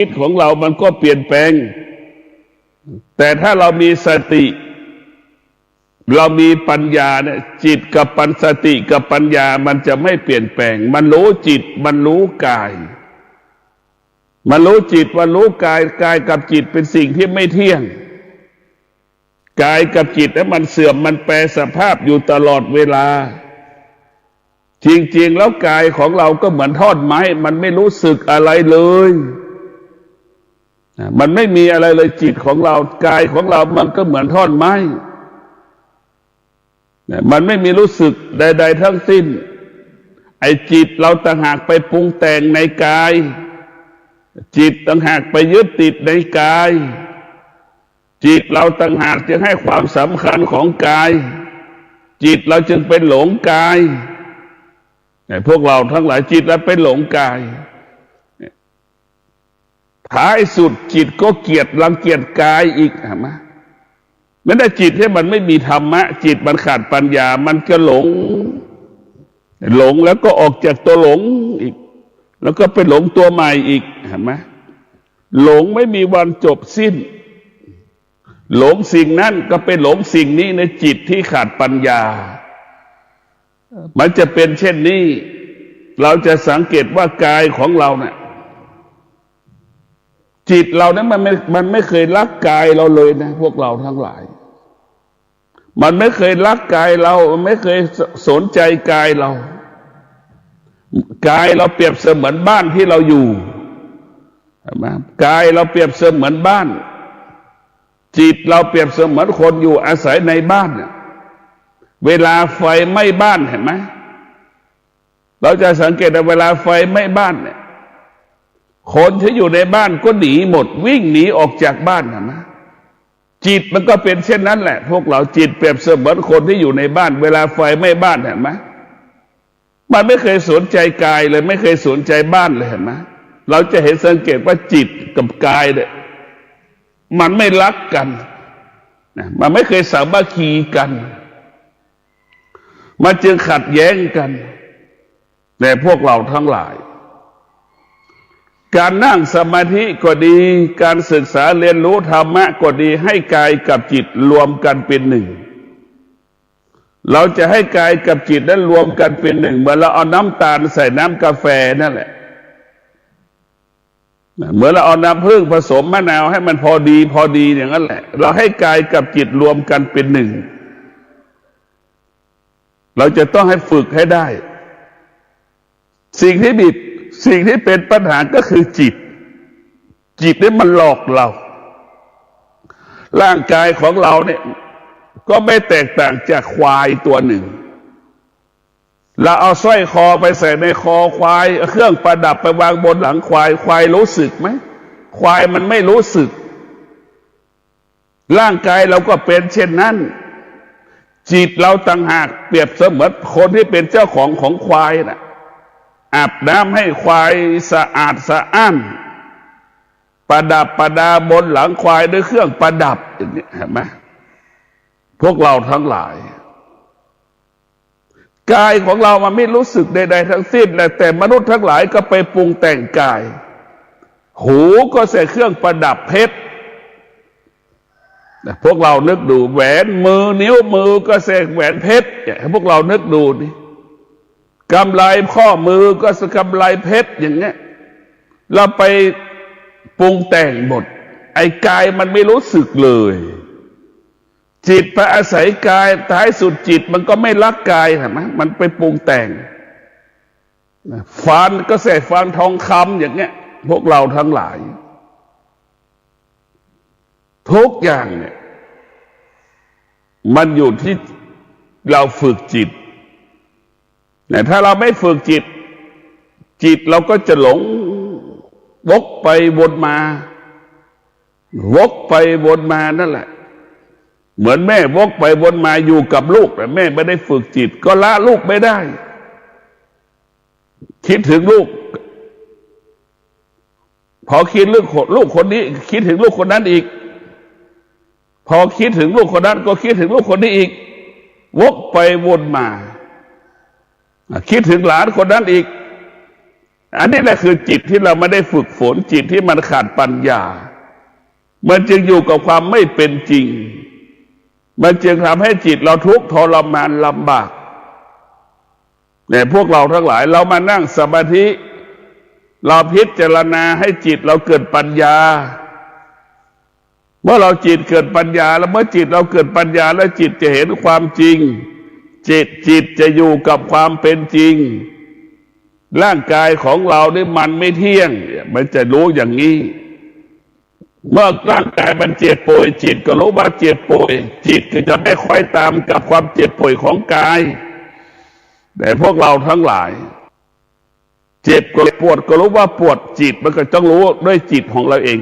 ชีวิตของเรามันก็เปลี่ยนแปลงแต่ถ้าเรามีสติเรามีปัญญาเนี่ยจิตกับปัญสติกับปัญญามันจะไม่เปลี่ยนแปลงมันรู้จิตมันรู้กายมันรู้จิตมันรู้กายกายกับจิตเป็นสิ่งที่ไม่เที่ยงกายกับจิตนั้นมันเสื่อมมันแปรสภาพอยู่ตลอดเวลาจริงๆแล้วกายของเราก็เหมือนท่อนไม้มันไม่รู้สึกอะไรเลยมันไม่มีอะไรเลยจิตของเรากายของเรามันก็เหมือนท่อนไม้มันไม่มีรู้สึกใดๆทั้งสิ้นไอ้จิตเราต่างหากไปปรุงแต่งในกายจิตต่างหากไปยึดติดในกายจิตเราต่างหากจึงให้ความสำคัญของกายจิตเราจึงเป็นหลงกายพวกเราทั้งหลายจิตเราเป็นหลงกายท้ายสุดจิตก็เกลียดรังเกียจกายอีกเห็นไหมไม่ได้จิตที่มันไม่มีธรรมะจิตมันขาดปัญญามันจะหลงแล้วก็ออกจากตัวหลงอีกแล้วก็ไปหลงตัวใหม่อีกเห็นไหมหลงไม่มีวันจบสิ้นหลงสิ่งนั้นก็ไปหลงสิ่งนี้ในจิตที่ขาดปัญญามันจะเป็นเช่นนี้เราจะสังเกตว่ากายของเราเนี่ยจิตเรานั้นมันไม่เคยรักกายเราเลยนะพวกเราทั้งหลายมันไม่เคยรักกายเรามันไม่เคยสนใจกายเรากายเราเปรียบเสมือนบ้านที่เราอยู่ใช่ไหมกายเราเปรียบเสมือนบ้านจิตเราเปรียบเสมือนคนอยู่อาศัยในบ้านเวลาไฟไหม้บ้านเห็นไหมเราจะสังเกตว่าเวลาไฟไหม้บ้านเนี่ยคนที่อยู่ในบ้านก็หนีหมดวิ่งหนีออกจากบ้านเห็นไหมจิตมันก็เป็นเช่นนั้นแหละพวกเราจิตเปรียบเสมือนคนที่อยู่ในบ้านเวลาไฟไหม้บ้านเห็นไหมมันไม่เคยสนใจกายเลยไม่เคยสนใจบ้านเลยเห็นไหมเราจะเห็นสังเกตว่าจิตกับกายเนี่ยมันไม่รักกันมันไม่เคยสามัคคีกันมันจึงขัดแย้งกันแต่พวกเราทั้งหลายการนั่งสมาธิก็ดีการศึกษาเรียนรู้ธรรมะก็ดีให้กายกับจิตรวมกันเป็นหนึ่งเราจะให้กายกับจิตนั้นรวมกันเป็นหนึ่งเหมือนเราเอาน้ำตาลใส่น้ำกาแฟนั่นแหละเหมือนเราเอาน้ำผึ้งผสมมะนาวให้มันพอดีอย่างนั้นแหละเราให้กายกับจิตรวมกันเป็นหนึ่งเราจะต้องให้ฝึกให้ได้สิ่งที่เป็นปัญหาก็คือจิตนี่มันหลอกเราร่างกายของเราเนี่ยก็ไม่แตกต่างจากควายตัวหนึ่งเราเอาสร้อยคอไปใส่ในคอควายเครื่องประดับไปวางบนหลังควายรู้สึกไหมควายมันไม่รู้สึกร่างกายเราก็เป็นเช่นนั้นจิตเราต่างหากเปรียบเสมือนคนที่เป็นเจ้าของควายน่ะอาบน้ำให้ควายสะอาดสะอ้านประดับประดาบนหลังควายด้วยเครื่องประดับอย่างนี้เห็นไหมพวกเราทั้งหลายกายของเรามันไม่รู้สึกใดๆทั้งสิ้นแต่มนุษย์ทั้งหลายก็ไปปรุงแต่งกายหูก็ใส่เครื่องประดับเพชรพวกเรานึกดูแหวนมือนิ้วมือก็ใส่แหวนเพชรพวกเรานึกดูดิกำไลข้อมือก็กำไลเพชรอย่างเงี้ยเราไปปรุงแต่งหมดไอ้กายมันไม่รู้สึกเลยจิตไปอาศัยกายท้ายสุดจิตมันก็ไม่รักกายเห็นไหมมันไปปรุงแต่งฟันก็ใส่ฟันทองคำอย่างเงี้ยพวกเราทั้งหลายทุกอย่างเนี่ยมันอยู่ที่เราฝึกจิตแต่ถ้าเราไม่ฝึกจิตเราก็จะหลงวกไปวนมาวกไปวนมานั่นแหละเหมือนแม่วกไปวนมาอยู่กับลูกแต่แม่ไม่ได้ฝึกจิตก็ละลูกไม่ได้คิดถึงลูกพอคิดเรื่องลูกคนนี้คิดถึงลูกคนนั้นอีกพอคิดถึงลูกคนนั้นก็คิดถึงลูกคนนี้อีกวกไปวนมาคิดถึงหลานคนนั้นอีก อันนี้แหละคือจิตที่เราไม่ได้ฝึกฝนจิตที่มันขาดปัญญามันจึงอยู่กับความไม่เป็นจริงมันจึงทำให้จิตเราทุกข์ทรมานลำบากเนี่ยพวกเราทั้งหลายเรามานั่งสมาธิเราพิจารณาให้จิตเราเกิดปัญญาเมื่อเราจิตเกิดปัญญาแล้วเมื่อจิตเราเกิดปัญญาแล้วจิตจะเห็นความจริงจิตจะอยู่กับความเป็นจริงร่างกายของเราเนี่ยมันไม่เที่ยงมันจะรู้อย่างนี้เมื่อร่างกายมันเจ็บป่วยจิตก็รู้ว่าเจ็บป่วยจิตก็จะไม่ค่อยตามกับความเจ็บป่วยของกายแต่พวกเราทั้งหลายเจ็บก็ปวดก็รู้ว่าปวดจิตมันก็ต้องรู้ด้วยจิตของเราเอง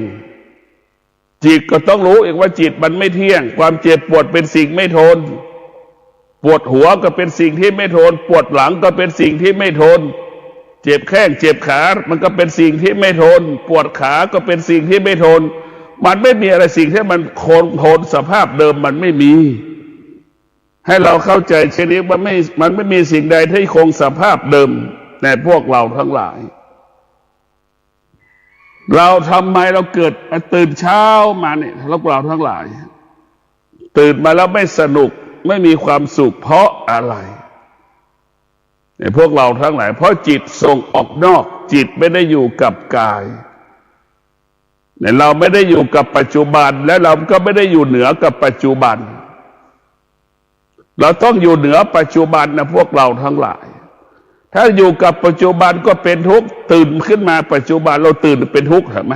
จิตก็ต้องรู้เองว่าจิตมันไม่เที่ยงความเจ็บปวดเป็นสิ่งไม่ทนปวดหัวก็เป็นสิ่งที่ไม่ทนปวดหลังก็เป็นสิ่งที่ไม่ทนเจ็บแข้งเจ็บขามันก็เป็นสิ่งที่ไม่ทนปวดขาก็เป็นสิ่งที่ไม่ทนมันไม่มีอะไรสิ่งที่มันคงทนสภาพเดิมมันไม่มีให้เราเข้าใจเช่นนี้มันไม่มีสิ่งใดที่คงสภาพเดิมในพวกเราทั้งหลายเราทำไมเราเกิดตื่นเช้ามาเนี่ยเราทั้งหลายตื่นมาแล้วไม่สนุกไม่มีความสุขเพราะอะไรเนี่ยพวกเราทั้งหลายเพราะจิตส่งออกนอกจิตไม่ได้อยู่กับกายเนี่ยเราไม่ได้อยู่กับปัจจุบันและเราก็ไม่ได้อยู่เหนือกับปัจจุบันเราต้องอยู่เหนือปัจจุบันนะพวกเราทั้งหลายถ้าอยู่กับปัจจุบันก็เป็นทุกข์ตื่นขึ้นมาปัจจุบันเราตื่นเป็นทุกข์เห็นไหม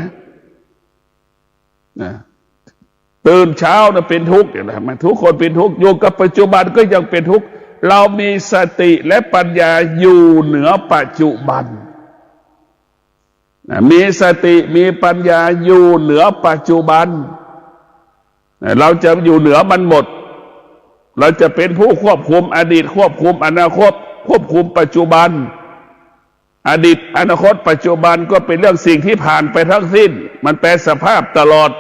ตื่นเช้านะเป็นทุกข์เห็นไหมทุกคนเป็นทุกข์อยู่กับปัจจุบันก็ยังเป็นทุกข์เรามีสติและปัญญาอยู่เหนือปัจจุบันมีสติมีปัญญาอยู่เหนือปัจจุบันเราจะอยู่เหนือมันหมดเราจะเป็นผู้ควบคุมอดีตควบคุมอนาคตควบคุมปัจจุบันอดีตอนาคตปัจจุบันก็เป็นเรื่องสิ่งที่ผ่านไปทั้งสิ้นมันแปรสภาพตลอด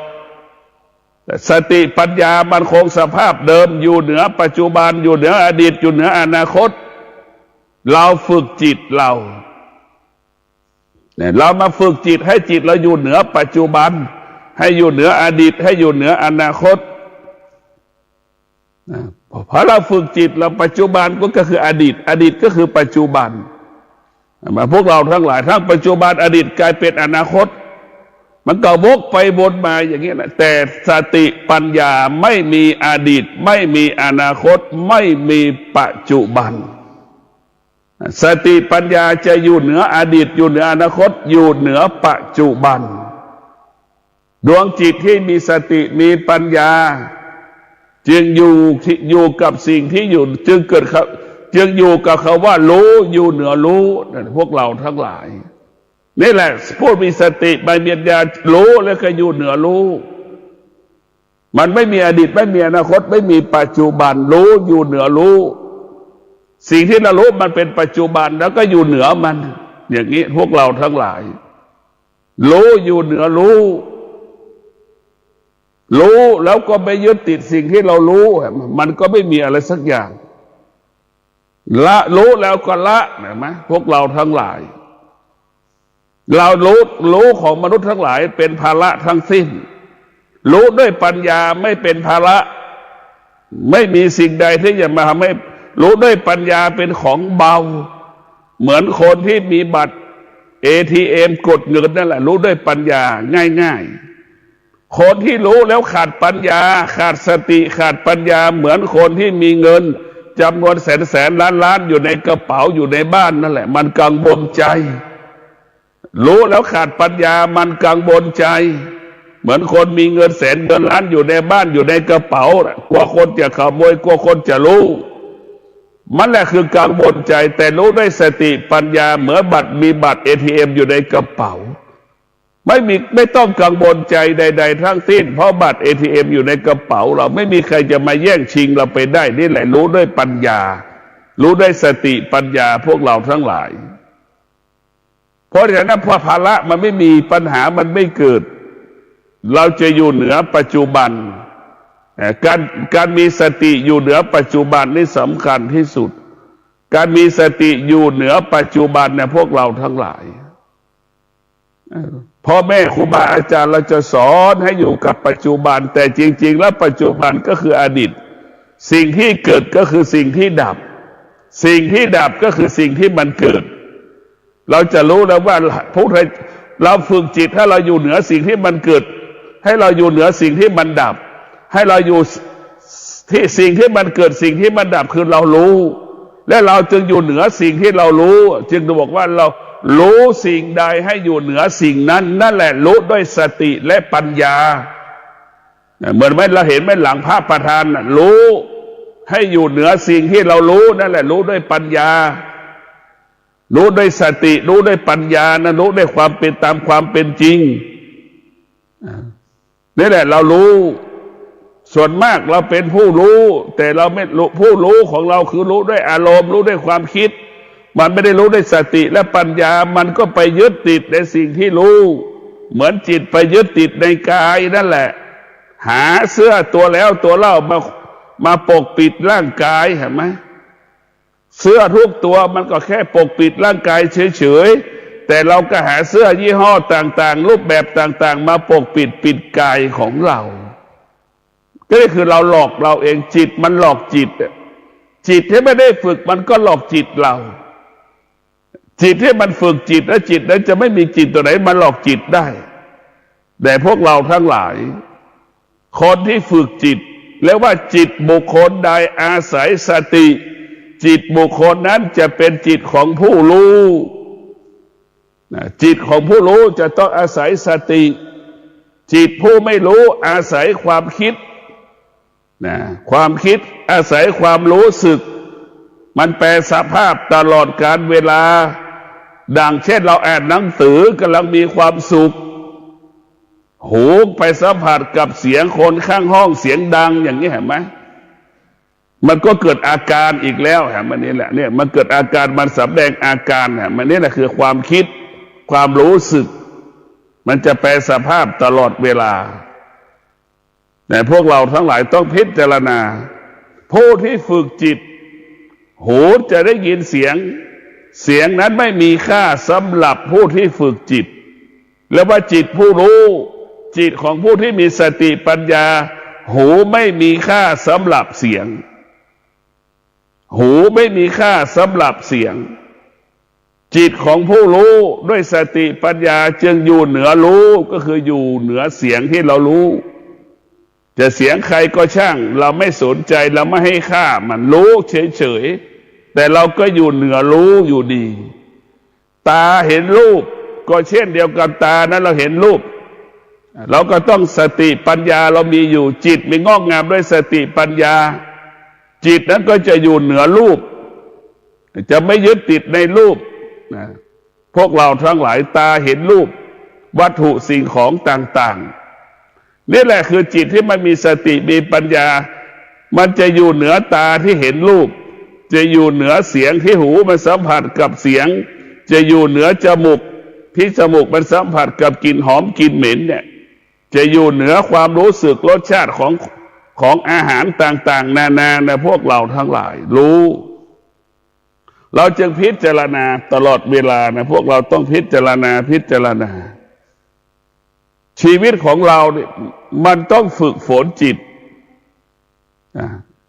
สติปัญญามันคงสภาพเดิมอยู่เหนือปัจจุบันอยู่เหนืออดีตอยู่เหนืออนาคตเราฝึกจิตเรามาฝึกจิตให้จิตเราอยู่เหนือปัจจุบันให้อยู่เหนืออดีตให้อยู่เหนืออนาคตพอเราฝึกจิตเราปัจจุบันก็คืออดีตก็คือปัจจุบันมาพวกเราทั้งหลายทั้งปัจจุบันอดีตกลายเป็นอนาคตมันก็วกไปวนมาอย่างนี้แหละแต่สติปัญญาไม่มีอดีตไม่มีอนาคตไม่มีปัจจุบันสติปัญญาจะอยู่เหนืออดีตอยู่เหนืออนาคตอยู่เหนือปัจจุบันดวงจิตที่มีสติมีปัญญาจึงอยู่กับสิ่งที่อยู่จึงอยู่กับคำว่ารู้อยู่เหนือรู้พวกเราทั้งหลายนี่แหละผู้มีสติมีปัญญารู้แล้วก็อยู่เหนือรู้มันไม่มีอดีตไม่มีอนาคตไม่มีปัจจุบันรู้อยู่เหนือรู้สิ่งที่เรารู้มันเป็นปัจจุบันแล้วก็อยู่เหนือมันอย่างนี้พวกเราทั้งหลายรู้อยู่เหนือรู้แล้วก็ไม่ยึดติดสิ่งที่เรารู้มันก็ไม่มีอะไรสักอย่างละรู้แล้วก็ละเห็นไหมพวกเราทั้งหลายเรารู้ของมนุษย์ทั้งหลายเป็นภาระทั้งสิ้นรู้ด้วยปัญญาไม่เป็นภาระไม่มีสิ่งใดที่จะมาทำให้รู้ด้วยปัญญาเป็นของเบาเหมือนคนที่มีบัตร ATM กดเงินนั่นแหละรู้ด้วยปัญญาง่ายๆคนที่รู้แล้วขาดปัญญาขาดสติขาดปัญญาเหมือนคนที่มีเงินจำนวนแสนล้านอยู่ในกระเป๋าอยู่ในบ้านนั่นแหละมันกังวลใจรู้แล้วขาดปัญญามันกังวลใจเหมือนคนมีเงินแสนเงินล้านอยู่ในบ้านอยู่ในกระเป๋ากลัวคนจะขโมยกลัวคนจะรู้มันแหละคือกังวลใจแต่รู้ด้วยสติปัญญาเหมือนมีบัตร ATM อยู่ในกระเป๋าไม่ต้องกังวลใจใดๆทั้งสิ้นเพราะบัตร ATM อยู่ในกระเป๋าเราไม่มีใครจะมาแย่งชิงเราไปได้นี่แหละรู้ด้วยปัญญารู้ด้วยสติปัญญาพวกเราทั้งหลายเพราะฉะนั้นพอภาระมันไม่มีปัญหามันไม่เกิดเราจะอยู่เหนือปัจจุบันการมีสติอยู่เหนือปัจจุบันนี่สำคัญที่สุดการมีสติอยู่เหนือปัจจุบันเนี่ยพวกเราทั้งหลาย พ่อแม่ครูบาอาจารย์เราจะสอนให้อยู่กับปัจจุบันแต่จริงๆแล้วปัจจุบันก็คืออดีตสิ่งที่เกิดก็คือสิ่งที่ดับสิ่งที่ดับก็คือสิ่งที่มันเกิดเราจะรู้แล้วว่าผู้ใดเราฝึกจิตให้เราอยู่เหนือสิ่งที่มันเกิดให้เราอยู่เหนือสิ่งที่มันดับให้เราอยู่ที่สิ่งที่มันเกิดสิ่งที่มันดับคือเรารู้และเราจึงอยู่เหนือสิ่งที่เรารู้จึงบอกว่าเรารู้สิ่งใดให้อยู่เหนือสิ่งนั้นนั่นแหละรู้ด้วยสติและปัญญาเหมือนไม่เราเห็นไม่หลังพระประธานรู้ให้อยู่เหนือสิ่งที่เรารู้นั่นแหละรู้ด้วยปัญญารู้ด้วยสติรู้ด้วยปัญญานะรู้ด้วยความเป็นตามความเป็นจริงนี่แหละเรารู้ส่วนมากเราเป็นผู้รู้แต่เราไม่รู้ผู้รู้ของเราคือรู้ด้วยอารมณ์รู้ด้วยความคิดมันไม่ได้รู้ด้วยสติและปัญญามันก็ไปยึดติดในสิ่งที่รู้เหมือนจิตไปยึดติดในกายนั่นแหละหาเสื้อตัวแล้วตัวเล่ามาปกปิดร่างกายเห็นไหมเสื้อทุกตัวมันก็แค่ปกปิดร่างกายเฉยๆแต่เราก็หาเสื้อยี่ห้อต่างๆรูปแบบต่างๆมาปกปิดกายของเราก็คือเราหลอกเราเองจิตมันหลอกจิตจิตที่ไม่ได้ฝึกมันก็หลอกจิตเราจิตที่มันฝึกจิตแล้วจิตนั้นจะไม่มีจิตตัวไหนมาหลอกจิตได้แต่พวกเราทั้งหลายคนที่ฝึกจิตแล้วว่าจิตบุคคลใดอาศัยสติจิตบุคคลนั้นจะเป็นจิตของผู้รู้จิตของผู้รู้จะต้องอาศัยสติจิตผู้ไม่รู้อาศัยความคิดความคิดอาศัยความรู้สึกมันแปรสภาพตลอดกาลเวลาดังเช่นเราอ่านหนังสือกำลังมีความสุขหูไปสัมผัสกับเสียงคนข้างห้องเสียงดังอย่างนี้เห็นไหมมันก็เกิดอาการอีกแล้วเห็นไหมนี่แหละเนี่ยมันเกิดอาการมันสำแดงอาการเห็นไหมนี่แหละคือความคิดความรู้สึกมันจะแปรสภาพตลอดเวลาแต่พวกเราทั้งหลายต้องพิจารณาผู้ที่ฝึกจิตหูจะได้ยินเสียงเสียงนั้นไม่มีค่าสำหรับผู้ที่ฝึกจิตแล้วว่าจิตผู้รู้จิตของผู้ที่มีสติปัญญาหูไม่มีค่าสำหรับเสียงหูไม่มีค่าสำหรับเสียงจิตของผู้รู้ด้วยสติปัญญาจึงอยู่เหนือรู้ก็คืออยู่เหนือเสียงที่เรารู้จะเสียงใครก็ช่างเราไม่สนใจเราไม่ให้ค่ามันรู้เฉยๆแต่เราก็อยู่เหนือรู้อยู่ดีตาเห็นรูปก็เช่นเดียวกันตานั้นเราเห็นรูปเราก็ต้องสติปัญญาเรามีอยู่จิตมีงอกงามด้วยสติปัญญาจิตนั้นก็จะอยู่เหนือรูปจะไม่ยึดติดในรูปพวกเราทั้งหลายตาเห็นรูปวัตถุสิ่งของต่างๆนี่แหละคือจิตที่มันมีสติมีปัญญามันจะอยู่เหนือตาที่เห็นรูปจะอยู่เหนือเสียงที่หูมันสัมผัสกับเสียงจะอยู่เหนือจมูกที่จมูกมันสัมผัสกับกลิ่นหอมกลิ่นเหม็นเนี่ยจะอยู่เหนือความรู้สึกรสชาติของอาหารต่างๆนานานะพวกเราทั้งหลายรู้เราจึงพิจารณาตลอดเวลานะพวกเราต้องพิจารณาชีวิตของเราเนี่ยมันต้องฝึกฝนจิต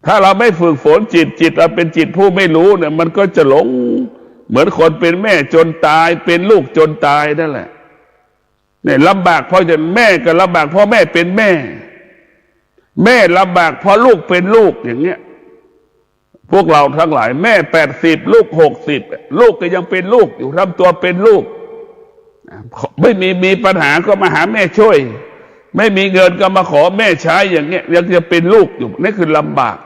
ถ้าเราไม่ฝึกฝนจิตเราเป็นจิตผู้ไม่รู้เนี่ยมันก็จะหลงเหมือนคนเป็นแม่จนตายเป็นลูกจนตายนั่นแหละเนี่ยลำบากเพราะจนแม่ก็ลำบากเพราะแม่เป็นแม่ลำบากเพราะลูกเป็นลูกอย่างเงี้ยพวกเราทั้งหลายแม่80ลูก60ลูกก็ยังเป็นลูกอยู่ทำตัวเป็นลูกไม่มีปัญหาก็มาหาแม่ช่วยไม่มีเงินก็มาขอแม่ใช้อย่างเงี้ยยังจะเป็นลูกอยู่นี่คือลำบาก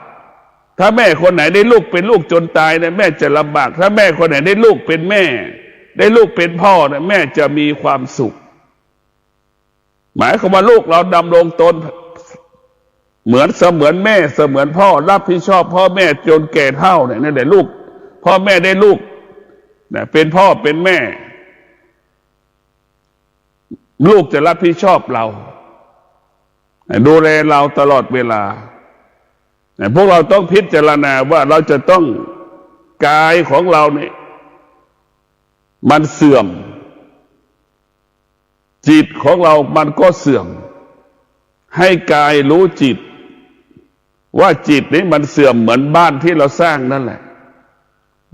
ถ้าแม่คนไหนได้ลูกเป็นลูกจนตายเนี่ยแม่จะลำบากถ้าแม่คนไหนได้ลูกเป็นแม่ได้ลูกเป็นพ่อเนี่ยแม่จะมีความสุขหมายความว่าลูกเราดำรงตนเหมือนแม่เสมือนพ่อรับผิดชอบพ่อแม่จนแก่เฒ่าเนี่ยนั่นแหละลูกพ่อแม่ได้ลูกเนี่ยเป็นพ่อเป็นแม่ลูกจะรับผิดชอบเราดูแลเราตลอดเวลาพวกเราต้องพิจารณาว่าเราจะต้องกายของเราเนี่ยมันเสื่อม จิตของเรามันก็เสื่อมให้กายรู้จิตว่าจิตนี้มันเสื่อมเหมือนบ้านที่เราสร้างนั่นแหละ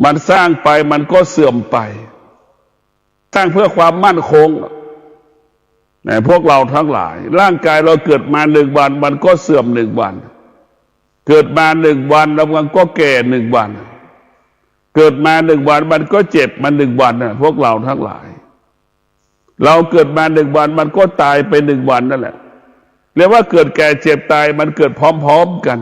มันสร้างไปมันก็เสื่อมไปสร้างเพื่อความมั่นคงแต่พวกเราทั้งหลายร่างกายเราเกิดมา1 วันมันก็เสื่อม1 วันเกิดมา1 วันแล้วมันก็แก่1 วันเกิดมา1 วันมันก็เจ็บมา1 วันนะพวกเราทั้งหลายเราเกิดมา1 วันมันก็ตายไป1 วันนั่นแหละเรียกว่าเกิดแก่เจ็บตายมันเกิดพร้อมๆกัน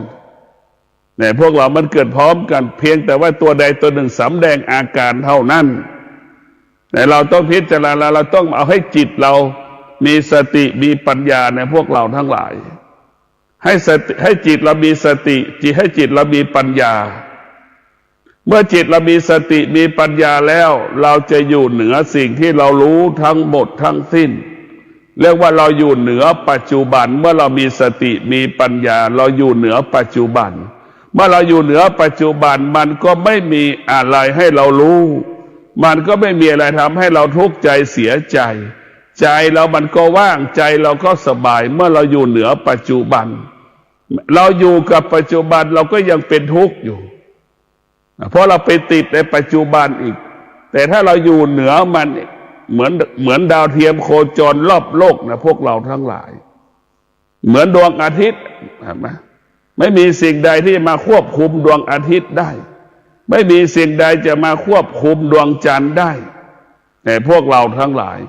เนี่ยพวกเรามันเกิดพร้อมกันเพียงแต่ว่าตัวใดตัวหนึ่งสำแดงอาการเท่านั้นแต่เราต้องพิจารณาเราต้องเอาให้จิตเรามีสติมีปัญญาในพวกเราทั้งหลายให้จิตเรามีสติให้จิตเรามีปัญญาเมื่อจิตเรามีสติมีปัญญาแล้วเราจะอยู่เหนือสิ่งที่เรารู้ทั้งหมดทั้งสิ้นเรียกว่าเราอยู่เหนือปัจจุบันเมื่อเรามีสติมีปัญญาเราอยู่เหนือปัจจุบันเมื่อเราอยู่เหนือปัจจุบันมันก็ไม่มีอะไรให้เรารู้มันก็ไม่มีอะไรทำให้เราทุกข์ใจเสียใจใจเรามันก็ว่างใจเราก็สบายเมื่อเราอยู่เหนือปัจจุบันเราอยู่กับปัจจุบันเราก็ยังเป็นทุกข์อยู่เพราะเราไปติดในปัจจุบันอีกแต่ถ้าเราอยู่เหนือมันเหมือนดาวเทียมโคจรรอบโลกนะพวกเราทั้งหลายเหมือนดวงอาทิตย์เห็นไหมไม่มีสิ่งใดที่จะมาควบคุมดวงอาทิตย์ได้ไม่มีสิ่งใดจะมาควบคุมดวงจันทร์ได้แต่พวกเราทั้งหลาย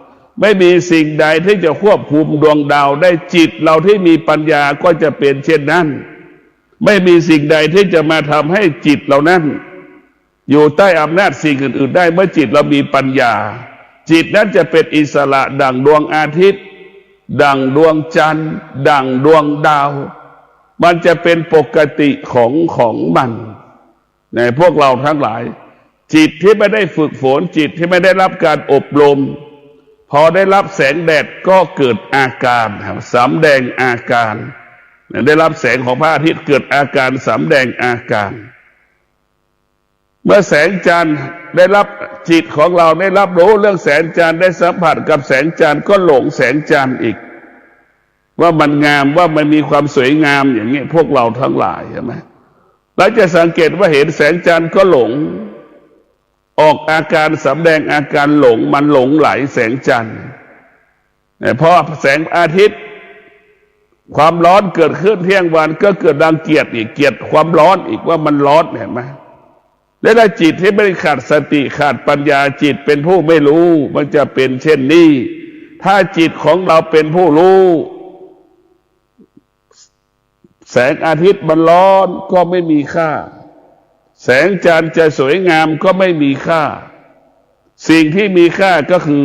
ไม่มีสิ่งใดที่จะควบคุมดวงดาวได้จิตเราที่มีปัญญาก็จะเป็นเช่นนั้นไม่มีสิ่งใดที่จะมาทำให้จิตเรานั้นอยู่ใต้อำนาจสิ่งอื่นๆได้เมื่อจิตเรามีปัญญาจิตนั้นจะเป็นอิสระดั่งดวงอาทิตย์ดั่งดวงจันทร์ดั่งดวงดาวมันจะเป็นปกติของมันในพวกเราทั้งหลายจิตที่ไม่ได้ฝึกฝนจิตที่ไม่ได้รับการอบรมพอได้รับแสงแดดก็เกิดอาการสำแดงอาการได้รับแสงของพระอาทิตย์เกิดอาการสำแดงอาการเมื่อแสงจันทร์ได้รับจิตของเราได้รับรู้เรื่องแสงจันทร์ได้สัมผัสกับแสงจันทร์ก็หลงแสงจันทร์อีกว่ามันงามว่ามันมีความสวยงามอย่างนี้พวกเราทั้งหลายใช่ไหมเราจะสังเกตว่าเห็นแสงจันทร์ก็หลงออกอาการสำแดงอาการหลงมันหลงไหลแสงจันทร์เพราะแสงอาทิตย์ความร้อนเกิดขึ้นเที่ยงวันก็เกิดรังเกียจอีกเกียจความร้อนอีกว่ามันร้อนเห็นไหมและถ้าจิตที่ไม่ได้ขาดสติขาดปัญญาจิตเป็นผู้ไม่รู้มันจะเป็นเช่นนี้ถ้าจิตของเราเป็นผู้รู้แสงอาทิตย์มันร้อนก็ไม่มีค่าแสงจันทร์จะสวยงามก็ไม่มีค่าสิ่งที่มีค่าก็คือ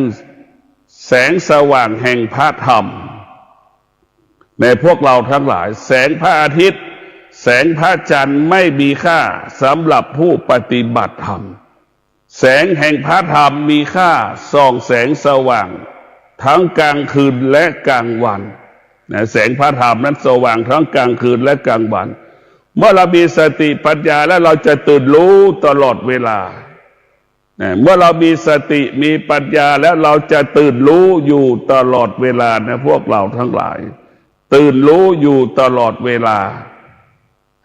แสงสว่างแห่งพระธรรมในพวกเราทั้งหลายแสงพระอาทิตย์แสงพระจันทร์ไม่มีค่าสำหรับผู้ปฏิบัติธรรมแสงแห่งพระธรรมมีค่าส่องแสงสว่างทั้งกลางคืนและกลางวันแสงพระธรรมนั้นสว่างทั้งกลางคืนและกลางวันเมื่อเรามีสติปัญญาแล้วเราจะตื่นรู้ตลอดเวลาเมื่อเรามีสติมีปัญญาแล้วเราจะตื่นรู้อยู่ตลอดเวลานะพวกเราทั้งหลายตื่นรู้อยู่ตลอดเวลา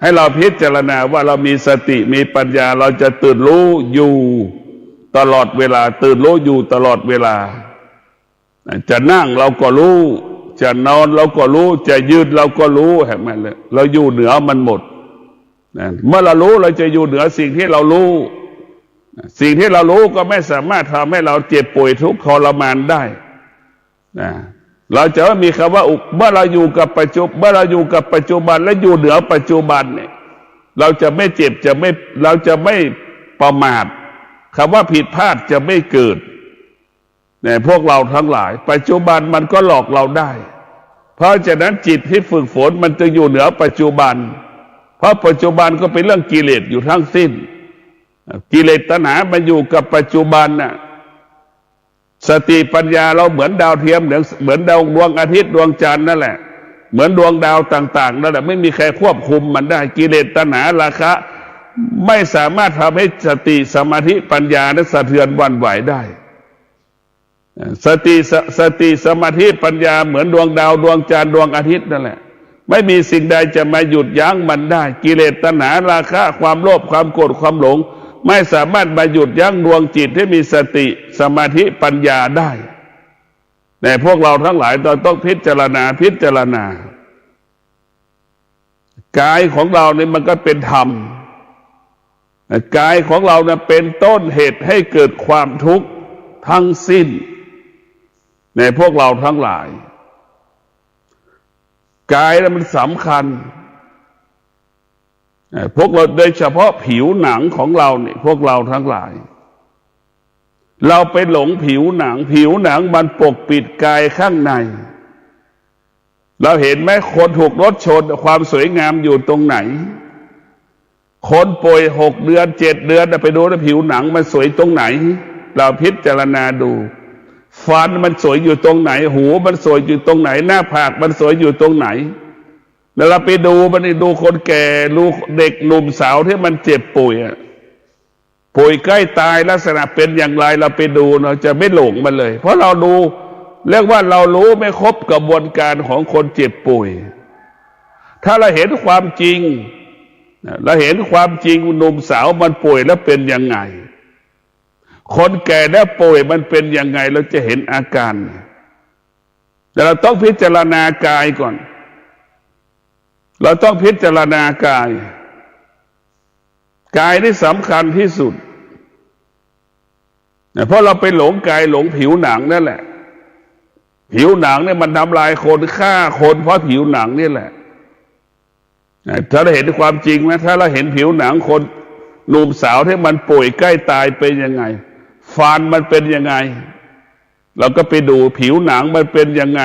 ให้เราพิจารณาว่าเรามีสติมีปัญญาเราจะตื่นรู้อยู่ตลอดเวลาตื่นรู้อยู่ตลอดเวลาจะนั่งเราก็รู้จะนอนเราก็รู้จะยืนเราก็รู้เห็นไหมเลยเราอยู่เหนือมันหมดเมื่อเรารู้เราจะอยู่เหนือสิ่งที่เรารู้สิ่งที่เรารู้ก็ไม่สามารถทำให้เราเจ็บป่วยทุกข์ทรมานได้เราจะว่ามีคำว่าเมื่อเราอยู่กับปัจจุบันเมื่อเราอยู่กับปัจจุบันและอยู่เหนือปัจจุบันเนี่ยเราจะไม่เจ็บเราจะไม่ประมาทคำว่าผิดพลาดจะไม่เกิดเนี่ยพวกเราทั้งหลายปัจจุบันมันก็หลอกเราได้เพราะฉะนั้นจิตที่ฝึกฝนมันจะอยู่เหนือปัจจุบันเพราะปัจจุบันก็เป็นเรื่องกิเลสอยู่ทั้งสิ้นกิเลสตัณหามันอยู่กับปัจจุบันน่ะสติปัญญาเราเหมือนดาวเทียมเหมือนดวงอาทิตย์ดวงจันทร์นั่นแหละเหมือนดวงดาวต่างๆนั่นแหละไม่มีใครควบคุมมันได้กิเลสตัณหาราคะไม่สามารถทำให้สติสมาธิปัญญานั้นสะเทือนหวั่นไหวได้ สติสมาธิปัญญาเหมือนดวงดาวดวงจันทร์ดวงอาทิตย์นั่นแหละไม่มีสิ่งใดจะมาหยุดยั้งมันได้กิเลสตัณหาราคะความโลภความโกรธความหลงไม่สามารถมาหยุดยั้งดวงจิตที่มีสติสมาธิปัญญาได้แต่พวกเราทั้งหลายเราต้องพิจารณากายของเราเนี่ยมันก็เป็นธรรมกายของเราเนี่ยเป็นต้นเหตุให้เกิดความทุกข์ทั้งสิ้นในพวกเราทั้งหลายกายนั้นมันสำคัญพวกเราโดยเฉพาะผิวหนังของเราเนี่ยพวกเราทั้งหลายเราไปหลงผิวหนังมันปกปิดกายข้างในเราเห็นไหมคนถูกรถชนความสวยงามอยู่ตรงไหนคนป่วย6 เดือน7 เดือนไปดูว่าผิวหนังมันสวยตรงไหนเราพิจารณาดูฟันมันสวยอยู่ตรงไหนหูมันสวยอยู่ตรงไหนหน้าผากมันสวยอยู่ตรงไหนแล้วเราไปดูมันดูคนแก่ดูเด็กหนุ่มสาวที่มันเจ็บป่วยใกล้ตายลักษณะเป็นอย่างไรเราไปดูเราจะไม่หลงมันเลยเพราะเราดูเรียกว่าเรารู้ไม่ครบกระบวนการของคนเจ็บป่วยถ้าเราเห็นความจริงเราเห็นความจริงหนุ่มสาวมันป่วยแล้วเป็นยังไงคนแก่แล้วป่วยมันเป็นยังไงเราจะเห็นอาการแต่เราต้องพิจารณากายก่อนเราต้องพิจารณากายนี่สำคัญที่สุดเพราะเราไปหลงกายหลงผิวหนังนั่นแหละผิวหนังเนี่ยมันทำลายคนฆ่าคนเพราะผิวหนังนี่แหละถ้าเราเห็นความจริงไหมถ้าเราเห็นผิวหนังคนหนุ่มสาวที่มันป่วยใกล้ตายเป็นยังไงฟันมันเป็นยังไงเราก็ไปดูผิวหนังมันเป็นยังไง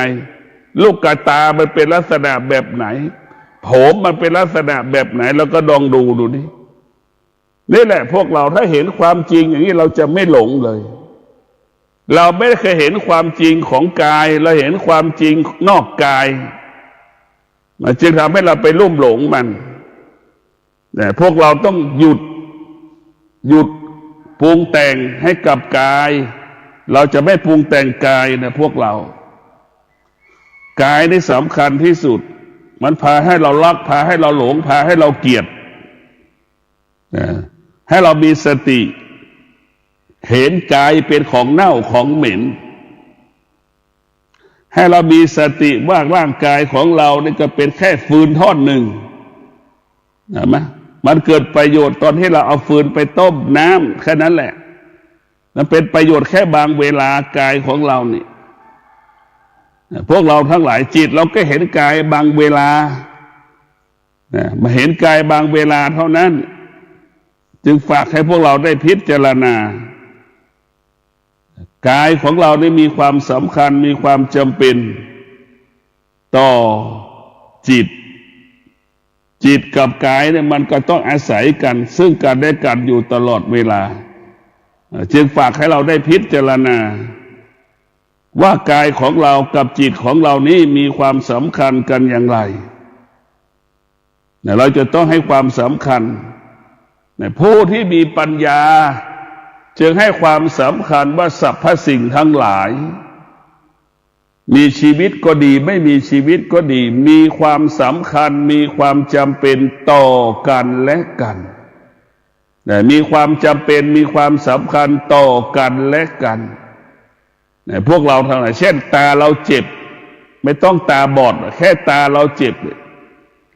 ลูกตามันเป็นลักษณะแบบไหนผมมันเป็นลักษณะแบบไหนเราก็ลองดูนี่แหละพวกเราถ้าเห็นความจริงอย่างนี้เราจะไม่หลงเลยเราไม่เคยเห็นความจริงของกายเราเห็นความจริงนอกกายมันจึงทำให้เราไปลุ่มหลงมันแต่พวกเราต้องหยุดปรุงแต่งให้กับกายเราจะไม่ปรุงแต่งกายนะพวกเรากายนี่สำคัญที่สุดมันพาให้เรารักพาให้เราหลงพาให้เราเกลียดให้เรามีสติเห็นกายเป็นของเน่าของเหม็นให้เรามีสติว่าร่างกายของเรานี่ก็เป็นแค่ฟืนท่อนหนึ่งเห็นไหมมันเกิดประโยชน์ตอนที่เราเอาฟืนไปต้มน้ำแค่นั้นแหละมันเป็นประโยชน์แค่บางเวลากายของเรานี่พวกเราทั้งหลายจิตเราก็เห็นกายบางเวลามาเห็นกายบางเวลาเท่านั้นจึงฝากให้พวกเราได้พิจารณากายของเราได้มีความสำคัญมีความจำเป็นต่อจิตกับกายเนี่ยมันก็ต้องอาศัยกันซึ่งกันและกันอยู่ตลอดเวลาจึงฝากให้เราได้พิจารณาว่ากายของเรากับจิตของเรานี้มีความสำคัญกันอย่างไรเราจะต้องให้ความสำคัญผู้ที่มีปัญญาจึงให้ความสำคัญว่าสรรพสิ่งทั้งหลายมีชีวิตก็ดีไม่มีชีวิตก็ดีมีความสำคัญมีความจำเป็นต่อกันและกันมีความจำเป็นมีความสำคัญต่อกันและกันพวกเราทั้งหลายเช่นตาเราเจ็บไม่ต้องตาบอดแค่ตาเราเจ็บ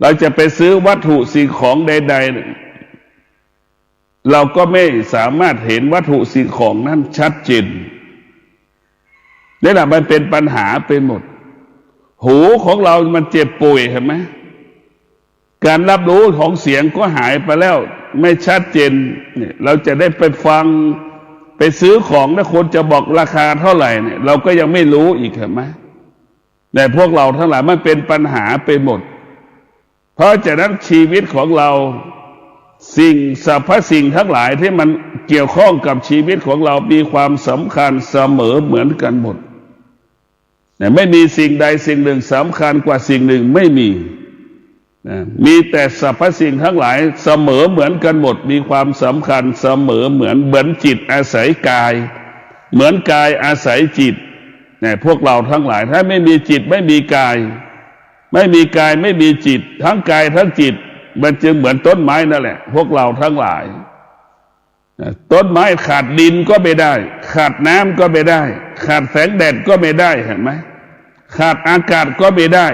เราจะไปซื้อวัตถุสิ่งของใดๆเราก็ไม่สามารถเห็นวัตถุสิ่งของนั้นชัดเจนนี่แหละมันเป็นปัญหาไปหมดหูของเรามันเจ็บป่วยเห็นไหมการรับรู้ของเสียงก็หายไปแล้วไม่ชัดเจนเนี่ยเราจะได้ไปฟังไปซื้อของถ้าคนจะบอกราคาเท่าไหร่เนี่ยเราก็ยังไม่รู้อีกเห็นไหมแต่พวกเราทั้งหลายมันเป็นปัญหาไปหมดเพราะฉะนั้นชีวิตของเราสรรพสิ่งทั้งหลายที่มันเกี่ยวข้องกับชีวิตของเรามีความสำคัญเสมอเหมือนกันหมดแต่ไม่มีสิ่งใดสิ่งหนึ่งสำคัญกว่าสิ่งหนึ่งไม่มีแต่สรรพสิ่งทั้งหลายเสมอเหมือนกันหมดมีความสำคัญเสมอเหมือนจิตอาศัยกายเหมือนกายอาศัยจิต เนี่ยพวกเราทั้งหลายถ้าไม่มีจิตไม่มีกายไม่มีกายไม่มีจิตทั้งกายทั้งจิตมันจึงเหมือนต้นไม้นั่นแหละพวกเราทั้งหลายต้นไม้ขาดดินก็ไม่ได้ขาดน้ำก็ไม่ได้ขาดแสงแดดก็ไม่ได้เห็นไหมขาดอากาศก็ไม่ได้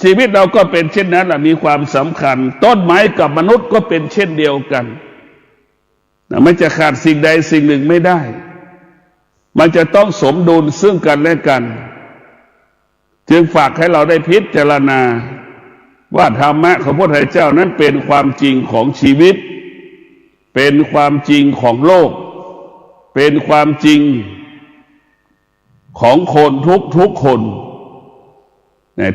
ชีวิตเราก็เป็นเช่นนั้นแหละมีความสำคัญต้นไม้กับมนุษย์ก็เป็นเช่นเดียวกันมันจะขาดสิ่งใดสิ่งหนึ่งไม่ได้มันจะต้องสมดุลซึ่งกันและกันจึงฝากให้เราได้พิจารณาว่าธรรมะของพระพุทธเจ้านั้นเป็นความจริงของชีวิตเป็นความจริงของโลกเป็นความจริงของคนทุกคน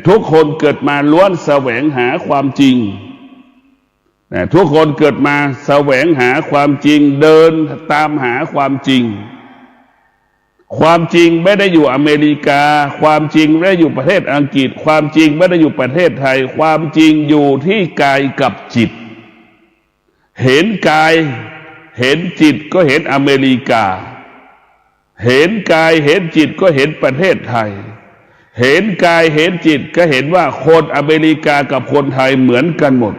ทุกคนเกิดมาล้วนแสวงหาความจริงทุกคนเกิดมาแสวงหาความจริงเดินตามหาความจริงความจริงไม่ได้อยู่อเมริกาความจริงไม่ได้อยู่ประเทศอังกฤษความจริงไม่ได้อยู่ประเทศไทยความจริงอยู่ที่กายกับจิตเห็นกายเห็นจิตก็เห็นอเมริกาเห็นกายเห็นจิตก็เห็นประเทศไทยเห็นกายเห็นจิตก็เห็นว่าคนอเมริกากับคนไทยเหมือนกันหมด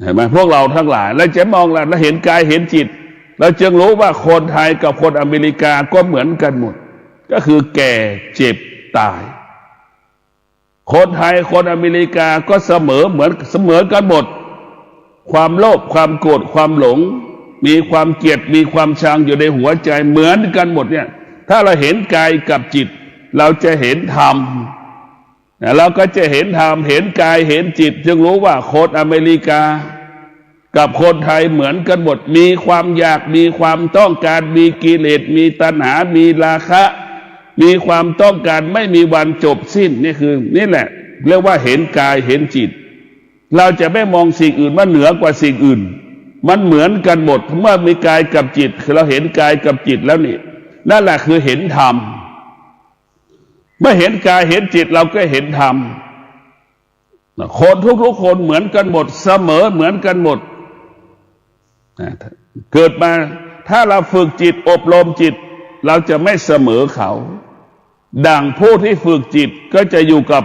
เห็นไหมพวกเราทั้งหลายแล้วจะมองแล้วเห็นกายเห็นจิตเราจึงรู้ว่าคนไทยกับคนอเมริกาก็เหมือนกันหมดก็คือแก่เจ็บตายคนไทยคนอเมริกาก็เสมอกันหมดความโลภความโกรธความหลงมีความเกลียดมีความชังอยู่ในหัวใจเหมือนกันหมดเนี่ยถ้าเราเห็นกายกับจิตเราจะเห็นธรรมเราก็จะเห็นธรรมเห็นกายเห็นจิตจึงรู้ว่าคนอเมริกากับคนไทยเหมือนกันหมดมีความอยากมีความต้องการมีกิเลสมีตัณหามีราคะมีความต้องการไม่มีวันจบสิ้นนี่แหละเรียกว่าเห็นกายเห็นจิตเราจะไม่มองสิ่งอื่นว่าเหนือกว่าสิ่งอื่นมันเหมือนกันหมดเมื่อมีกายกับจิตคือเราเห็นกายกับจิตแล้วนี่นั่นแหละคือเห็นธรรมเมื่อเห็นกายเห็นจิตเราก็เห็นธรรมคนทุกคนเหมือนกันหมดเสมอเหมือนกันหมดเกิดมาถ้าเราฝึกจิตอบรมจิตเราจะไม่เสมอเขาดังผู้ที่ฝึกจิตก็จะอยู่กับ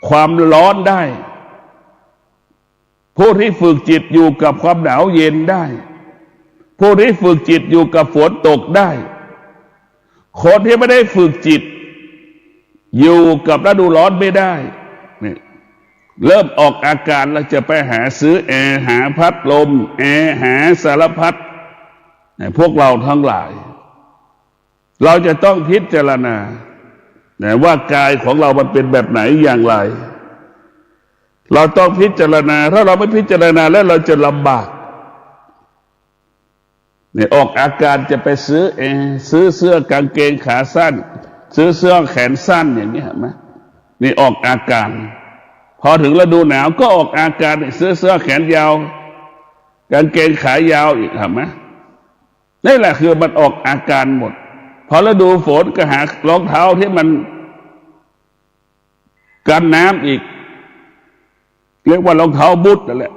ความร้อนได้ผู้ที่ฝึกจิตอยู่กับความหนาวเย็นได้ผู้ที่ฝึกจิตอยู่กับฝนตกได้คนที่ไม่ได้ฝึกจิตอยู่กับฤดูร้อนไม่ได้เริ่มออกอาการเราจะไปหาซื้อแอร์หาพัดลมแอร์หาสารพัดพวกเราทั้งหลายเราจะต้องพิจารณาว่ากายของเรามันเป็นแบบไหนอย่างไรเราต้องพิจารณาถ้าเราไม่พิจารณาแล้วเราจะลำบากออกอาการจะไปซื้อแอร์ซื้อเสื้อกางเกงขาสั้นซื้อเสื้อแขนสั้นอย่างนี้เห็นไหมนี่ออกอาการพอถึงฤดูหนาวก็ออกอาการซื้อเสื้อแขนยาวกางเกงขายาวอีกเห็นไหมนี่แหละคือมันออกอาการหมดพอฤดูฝนก็หารองเท้าที่มันกันน้ำอีกเรียกว่ารองเท้าบูทนั่นแหละ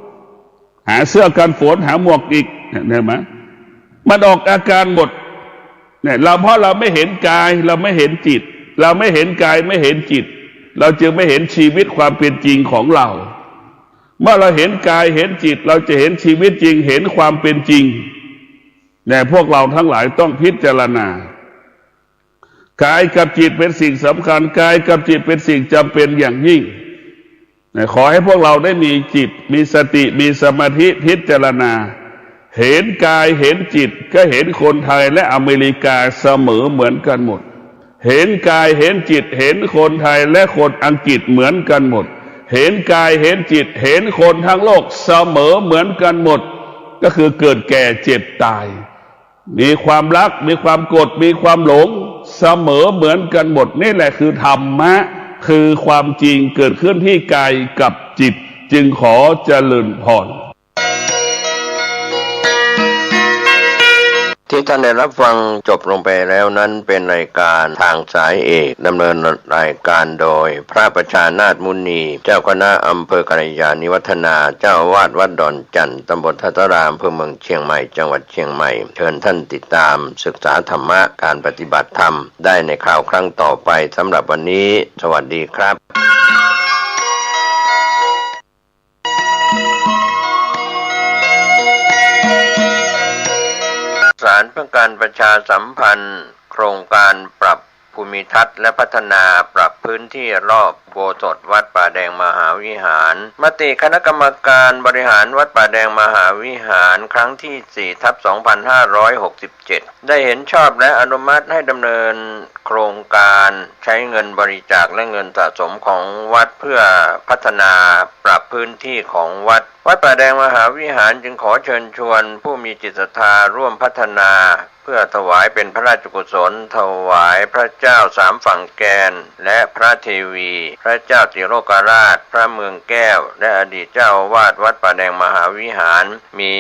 หาเสื้อกันฝนหาหมวกอีกเห็นไหมมันออกอาการหมดเนี่ยเพราะเราไม่เห็นกายเราไม่เห็นจิตเราไม่เห็นกายไม่เห็นจิตเราจึงไม่เห็นชีวิตความเป็นจริงของเราเมื่อเราเห็นกายเห็นจิตเราจะเห็นชีวิตจริงเห็นความเป็นจริงแต่พวกเราทั้งหลายต้องพิจารณากายกับจิตเป็นสิ่งสำคัญกายกับจิตเป็นสิ่งจำเป็นอย่างยิ่งขอให้พวกเราได้มีจิตมีสติมีสมาธิพิจารณาเห็นกายเห็นจิตก็เห็นคนไทยและอเมริกาเสมอเหมือนกันหมดเห็นกายเห็นจิตเห็นคนไทยและคนอังกฤษเหมือนกันหมดเห็นกายเห็นจิตเห็นคนทั้งโลกเสมอเหมือนกันหมดก็คือเกิดแก่เจ็บตายมีความรักมีความโกรธมีความหลงเสมอเหมือนกันหมดนี่แหละคือธรรมะคือความจริงเกิดขึ้นที่กายกับจิตจึงขอเจริญพร ที่ท่านได้รับฟังจบลงไปแล้วนั้นเป็นรายการทางสายเอกดำเนินรายการโดยพระประชานาถมุนีเจ้าคณะอำเภอกัลยาณิวัฒนาเจ้าอาวาสวัดดอนจันทร์ตำบลทัตตารามอำเภอเมืองเชียงใหม่จังหวัดเชียงใหม่เชิญท่านติดตามศึกษาธรรมะการปฏิบัติธรรมได้ในคราวครั้งต่อไปสำหรับวันนี้สวัสดีครับสารเพื่อการประชาสัมพันธ์โครงการปรับภูมิทัศน์และพัฒนาปรับพื้นที่รอบอุโบสถวัดป่าแดงมหาวิหารมติคณะกรรมการบริหารวัดป่าแดงมหาวิหารครั้งที่ 4/2567 ได้เห็นชอบและอนุมัติให้ดำเนินโครงการใช้เงินบริจาคและเงินสะสมของวัดเพื่อพัฒนาปรับพื้นที่ของวัดป่าแดงมหาวิหารจึงขอเชิญชวนผู้มีจิตศรัทธาร่วมพัฒนาเพื่อถวายเป็นพระราชกุศลถวายพระเจ้าสามฝั่งแกนและพระเทวีพระเจ้าติโลกราชพระเมืองแก้วและอดีตเจ้าอาวาสวัดป่าแดงมหาวิหารมี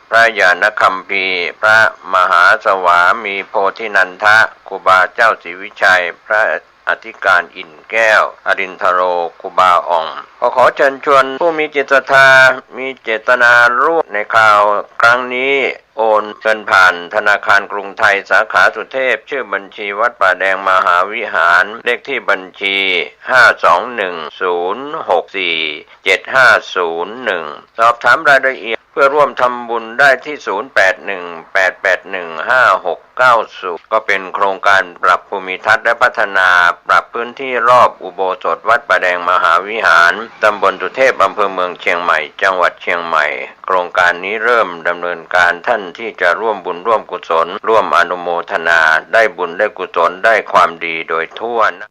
พระญาณคัมภีร์พระมหาสวามีโพธินันทะครูบาเจ้าศรีวิชัยพระอธิการอินแก้วอรินทโรครูบาอ่องขอเชิญชวนผู้มีจิตศรัทธามีเจตนาร่วมในข่าวครั้งนี้โอนเงินผ่านธนาคารกรุงไทยสาขาสุเทพชื่อบัญชีวัดป่าแดงมหาวิหารเลขที่บัญชี521064750สอบถามรายละเอียดเพื่อร่วมทำบุญได้ที่0818815690ก็เป็นโครงการปรับภูมิทัศน์และพัฒนาปรับพื้นที่รอบอุโบสถวัดป่าแดงมหาวิหารตำบลสุเทพอำเภอเมืองเชียงใหม่จังหวัดเชียงใหม่โครงการนี้เริ่มดำเนินการท่านที่จะร่วมบุญร่วมกุศลร่วมอนุโมทนาได้บุญได้กุศลได้ความดีโดยทั่วหน้า